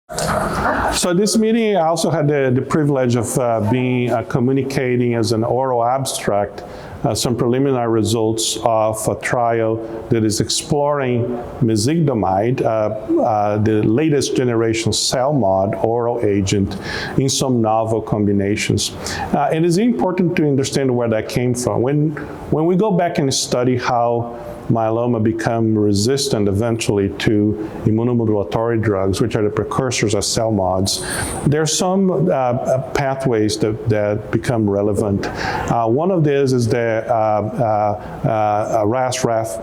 So this meeting, I also had the privilege of communicating as an oral abstract some preliminary results of a trial that is exploring Mezigdomide, the latest generation CELMoD oral agent, in some novel combinations. It is important to understand where that came from. When we go back and study how myeloma become resistant eventually to immunomodulatory drugs, which are the precursors of CELMoDs, there are some pathways that become relevant. One of these is the RAS-RAF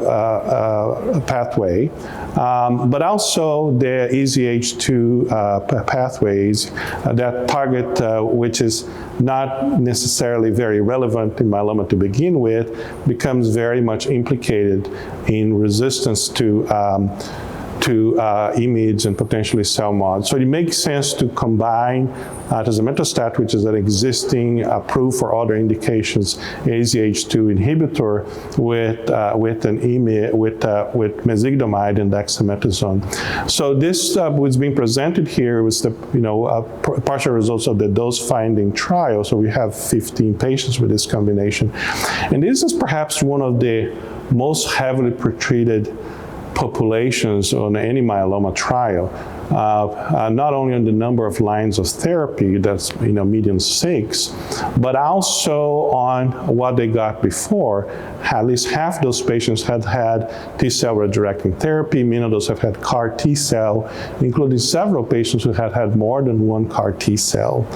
pathway, but also the EZH2 pathways that target, which is not necessarily very relevant in myeloma to begin with, becomes very much implicated in resistance to IMiDs and potentially CELMoDs. So it makes sense to combine Tazemetostat, which is an existing approved for other indications EZH2 inhibitor, with an IMiD, with Mezigdomide and Dexamethasone. So this was being presented here was the partial results of the dose-finding trial. So we have 15 patients with this combination, and this is perhaps one of the most heavily pretreated populations on any myeloma trial, not only on the number of lines of therapy, that's median 6, but also on what they got before. At least half those patients had had T-cell redirecting therapy. Many of those have had CAR T-cell, including several patients who had had more than one CAR T-cell.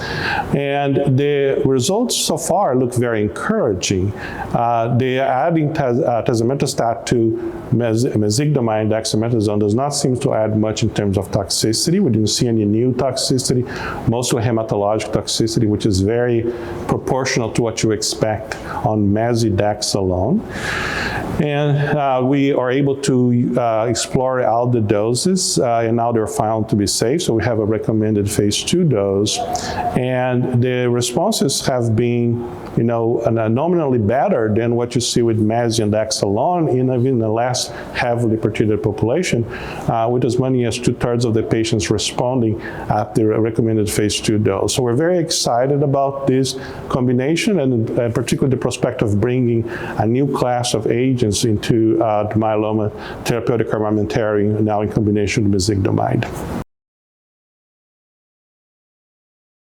And the results so far look very encouraging. They are adding Tazemetostat to Mezigdomide, Dexamethasone does not seem to add much in terms of toxicity. We didn't see any new toxicity, mostly hematologic toxicity, which is very proportional to what you expect on Mezi-Dex alone. And we are able to explore all the doses, and now they're found to be safe. So we have a recommended phase 2 dose, and the responses have been, nominally better than what you see with Mezi and Dex alone in even the less heavily pretreated population, with as many as 2/3 of the patients responding at the recommended phase 2 dose. So we're very excited about this combination, and particularly the prospect of bringing a new class of agents into the myeloma therapeutic armamentarium, now in combination with Mezigdomide.